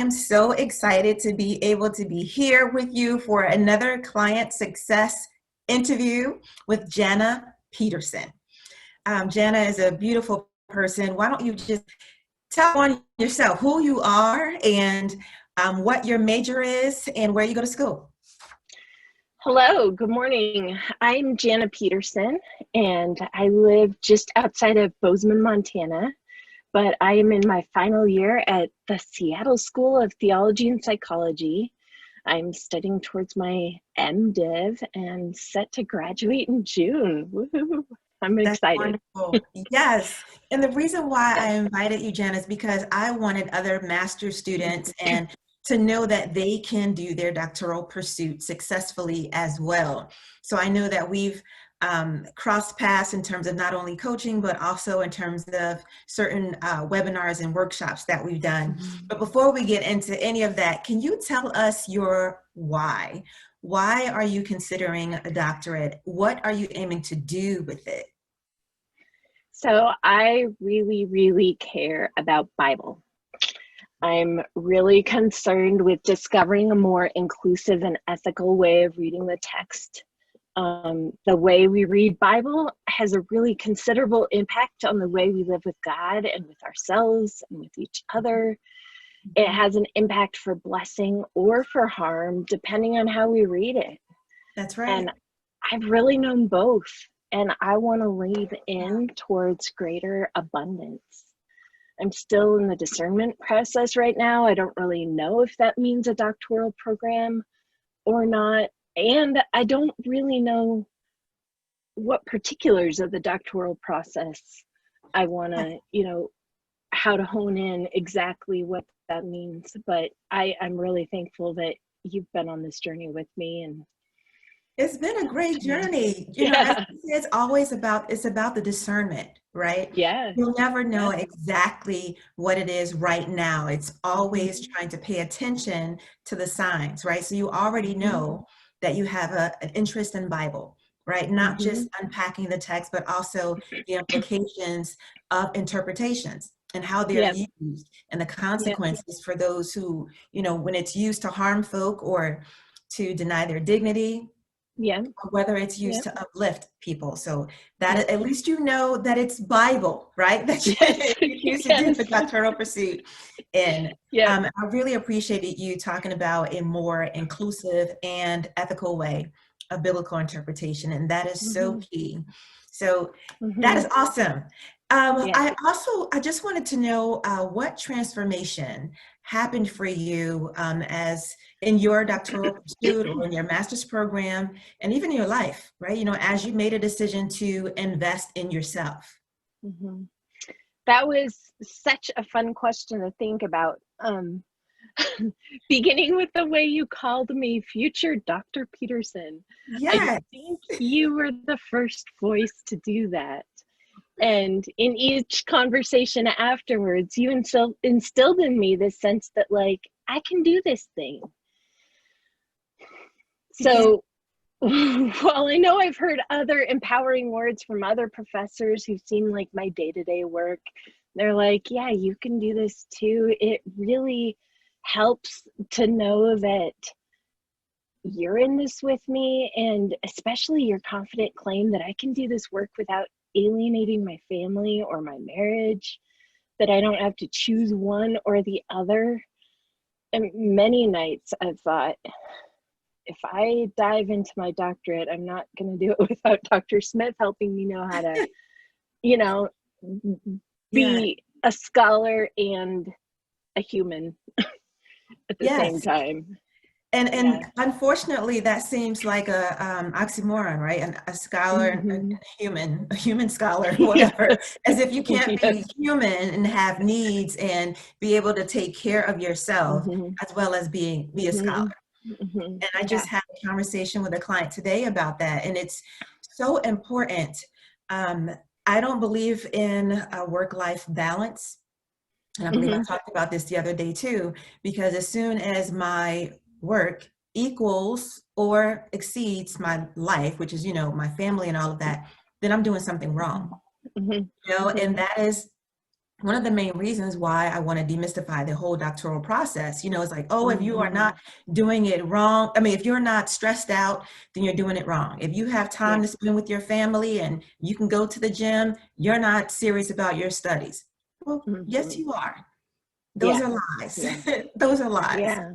am so excited to be able to be here with you for another client success interview with Jana Peterson. Jana is a beautiful person. Why don't you just tell on yourself who you are and what your major is and where you go to school? Hello, good morning. I'm Jana Peterson, and I live just outside of Bozeman, Montana, but I am in my final year at the Seattle School of Theology and Psychology. I'm studying towards my MDiv and set to graduate in June. Woohoo! I'm That's excited. wonderful. Yes. And the reason why I invited you, Jen, is because I wanted other master students and to know that they can do their doctoral pursuit successfully as well. So I know that we've crossed paths in terms of not only coaching, but also in terms of certain webinars and workshops that we've done. But before we get into any of that, can you tell us your why? Why are you considering a doctorate? What are you aiming to do with it? So I really care about Bible. I'm really concerned with discovering a more inclusive and ethical way of reading the text. The way we read Bible has a really considerable impact on the way we live with God and with ourselves and with each other. It has an impact for blessing or for harm, depending on how we read it. That's right. And I've really known both, and I want to lead in towards greater abundance. I'm still in the discernment process right now. I don't really know if that means a doctoral program or not. And I don't really know what particulars of the doctoral process I want to, how to hone in exactly what that means. But I'm really thankful that you've been on this journey with me. And it's been a great journey. It's always about the discernment, right? Yeah. You'll never know exactly what it is right now. It's always trying to pay attention to the signs, right? So you already know that you have an interest in Bible, right? Not just unpacking the text, but also the implications of interpretations and how they're used and the consequences for those who, when it's used to harm folk or to deny their dignity, or whether it's used to uplift people. So that at least you know that it's Bible, right? That you use to do the doctoral pursuit. And I really appreciated you talking about a more inclusive and ethical way of biblical interpretation. And that is so key. So that is awesome. I just wanted to know what transformation happened for you as in your doctoral pursuit or in your master's program and even in your life, right? As you made a decision to invest in yourself. That was such a fun question to think about. Beginning with the way you called me future Dr. Peterson. Yes. I think you were the first voice to do that. And in each conversation afterwards, you instilled in me this sense that, like, I can do this thing. So while I know I've heard other empowering words from other professors who've seen like my day-to-day work, they're like, yeah, you can do this too. It really helps to know that you're in this with me, and especially your confident claim that I can do this work without alienating my family or my marriage, that I don't have to choose one or the other. And many nights I've thought, if I dive into my doctorate, I'm not going to do it without Dr. Smith helping me know how to, be a scholar and a human at the same time. And unfortunately, that seems like a oxymoron, right? A scholar and a human scholar, whatever. As if you can't be human and have needs and be able to take care of yourself as well as be a scholar. And I just had a conversation with a client today about that, and it's so important. I don't believe in a work-life balance, and I believe I talked about this the other day too, because as soon as my work equals or exceeds my life, which is, my family and all of that, then I'm doing something wrong. And that is one of the main reasons why I want to demystify the whole doctoral process. It's like, oh, if you are not doing it wrong, I mean, if you're not stressed out, then you're doing it wrong. If you have time Yeah. to spend with your family and you can go to the gym, you're not serious about your studies. Well, yes, Mm-hmm. you are. Those Yeah. are lies. Yeah. Those are lies. Yeah.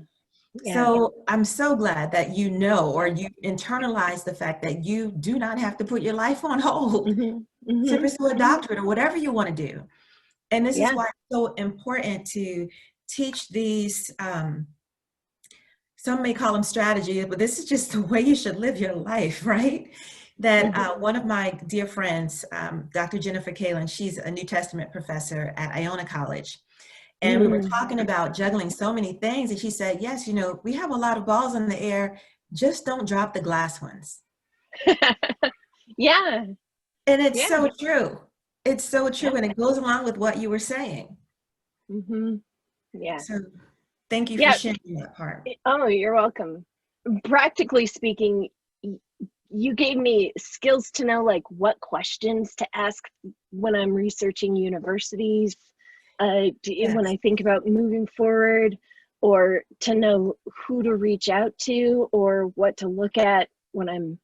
Yeah. So I'm so glad that you know, or you internalize the fact that you do not have to put your life on hold Mm-hmm. to Mm-hmm. pursue a Mm-hmm. doctorate or whatever you want to do. And this is Yeah. why it's so important to teach these, some may call them strategies, but this is just the way you should live your life, right? That Mm-hmm. one of my dear friends, Dr. Jennifer Kalin, she's a New Testament professor at Iona College. And we were Mm. talking about juggling so many things. And she said, yes, we have a lot of balls in the air, just don't drop the glass ones. Yeah. And it's Yeah. so true. It's so Yeah. true. And it goes along with what you were saying. Mm-hmm. Yeah. So thank you for Yeah. sharing that part. Oh, you're welcome. Practically speaking, you gave me skills to know like what questions to ask when I'm researching universities, when Yes. I think about moving forward, or to know who to reach out to or what to look at when I'm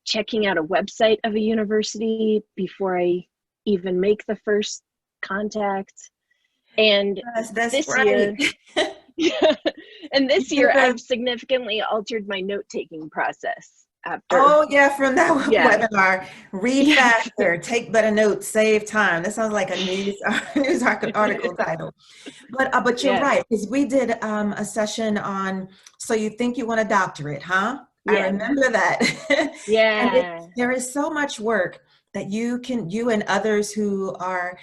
checking out a website of a university before I even make the first contact. And Yes, that's this right. year, and You this took year I've significantly altered my note-taking process after. oh yeah, from that Yeah. webinar, read Yes. faster, take better notes, save time. That sounds like a news article title. But you're Yeah. right, because we did a session on, so you think you want a doctorate, huh? I Yeah. remember that. And Yeah. there is so much work that you and others who are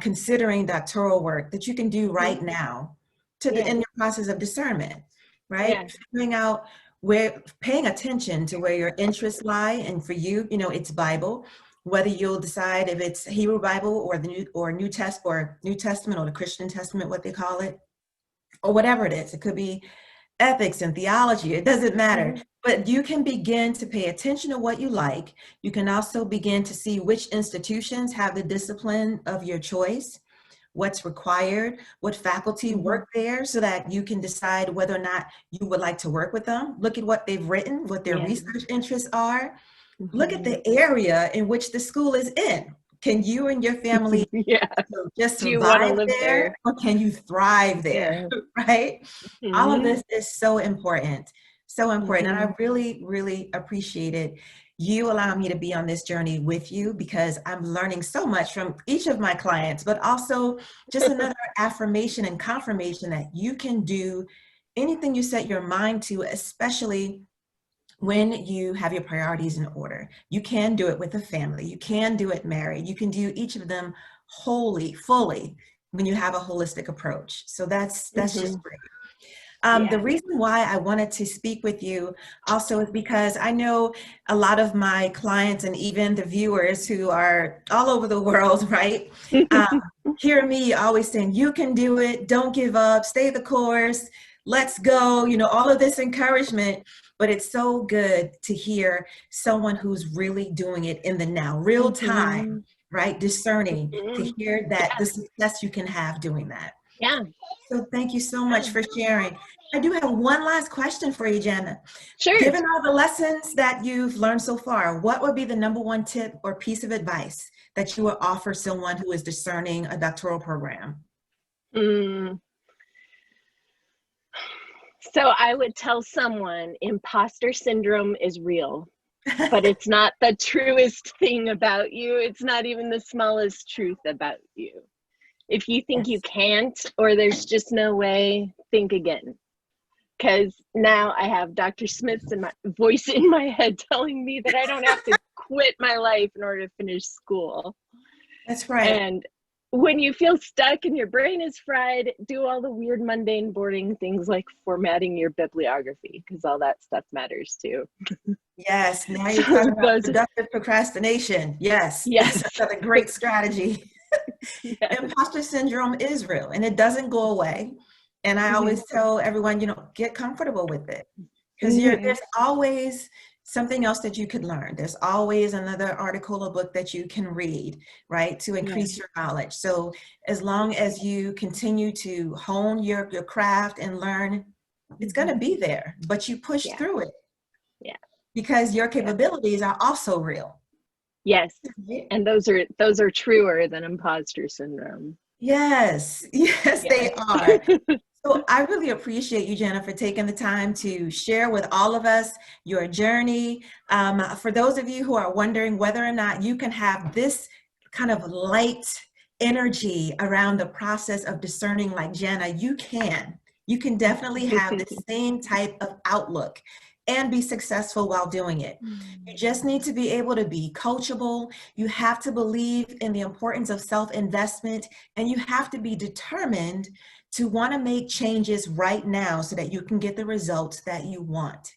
considering doctoral work that you can do Hmm. right now Yeah. in your process of discernment, Yeah. right? Figuring out where, paying attention to where your interests lie. And for you, it's Bible, whether you'll decide if it's Hebrew Bible or the New Testament or the Christian Testament, what they call it, or whatever it is. It could be ethics and theology. It doesn't matter. Hmm. But you can begin to pay attention to what you like. You can also begin to see which institutions have the discipline of your choice, what's required, what faculty Hmm. work there, so that you can decide whether or not you would like to work with them. Look at what they've written, what their Yeah. research interests are. Look at Hmm. the area in which the school is in. Can you and your family Yeah. just Do you want to survive live there, there? or can you thrive there? Yeah. Right? All of Hmm. this is so important, so important. And Hmm. I really, really appreciated you allowing me to be on this journey with you, because I'm learning so much from each of my clients, but also just another affirmation and confirmation that you can do anything you set your mind to, especially when you have your priorities in order. You can do it with a family. You can do it married. You can do each of them wholly, fully, when you have a holistic approach. So that's Hmm. just great. The Yeah. reason why I wanted to speak with you also is because I know a lot of my clients and even the viewers who are all over the world, right? Um, hear me always saying, you can do it, don't give up, stay the course, let's go, all of this encouragement. But it's so good to hear someone who's really doing it in the now, real Hmm. time, right? Discerning, to Hmm. hear that Yeah. the success you can have doing that. Yeah. So thank you so much Yeah. for sharing. I do have one last question for you, Jana. Sure. Given all the lessons that you've learned so far, what would be the number one tip or piece of advice that you would offer someone who is discerning a doctoral program? Mm. So I would tell someone imposter syndrome is real, but it's not the truest thing about you. It's not even the smallest truth about you. If you think you Yes. can't or there's just no way, think again. Because now I have Dr. Smith's in my voice in my head telling me that I don't have to quit my life in order to finish school. That's right. And when you feel stuck and your brain is fried, do all the weird, mundane, boring things like formatting your bibliography, because all that stuff matters too. Yes. Now you're So talking about those, productive procrastination. Yes. That's yes, another great strategy. yes. Imposter syndrome is real and it doesn't go away. And I Mm-hmm. always tell everyone, get comfortable with it, because Mm-hmm. there's always something else that you could learn. There's always another article or book that you can read, right, to Yeah. increase your knowledge. So as long as you continue to hone your craft and learn, it's going to be there, but you push Yeah. through it Yeah. because your Yeah. capabilities are also real. Yes. Right? And those are truer than imposter syndrome. Yes, yes, Yeah. they are. So I really appreciate you, Jana, for taking the time to share with all of us your journey. For those of you who are wondering whether or not you can have this kind of light energy around the process of discerning like Jana, you can. You can definitely have the same type of outlook and be successful while doing it. You just need to be able to be coachable. You have to believe in the importance of self-investment, and you have to be determined to want to make changes right now so that you can get the results that you want.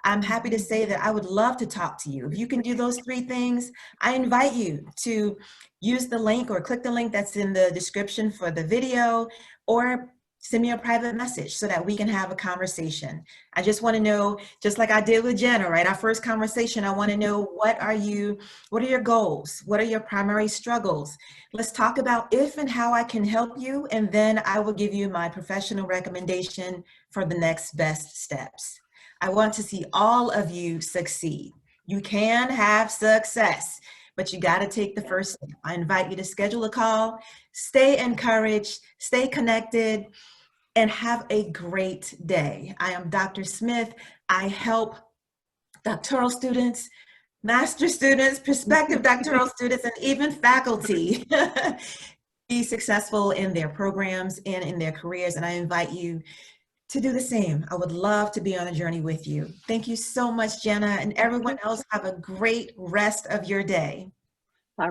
I'm happy to say that I would love to talk to you. If you can do those three things, I invite you to use the link or click the link that's in the description for the video, or send me a private message so that we can have a conversation. I just want to know, just like I did with Jenna, right? Our first conversation, I want to know what are your goals? What are your primary struggles? Let's talk about if and how I can help you, and then I will give you my professional recommendation for the next best steps. I want to see all of you succeed. You can have success, but you got to take the first step. I invite you to schedule a call, stay encouraged, stay connected, and have a great day. I am Dr. Smith. I help doctoral students, master students, prospective doctoral students, and even faculty be successful in their programs and in their careers. And I invite you to do the same. I would love to be on a journey with you. Thank you so much, Jenna, and everyone else. Have a great rest of your day.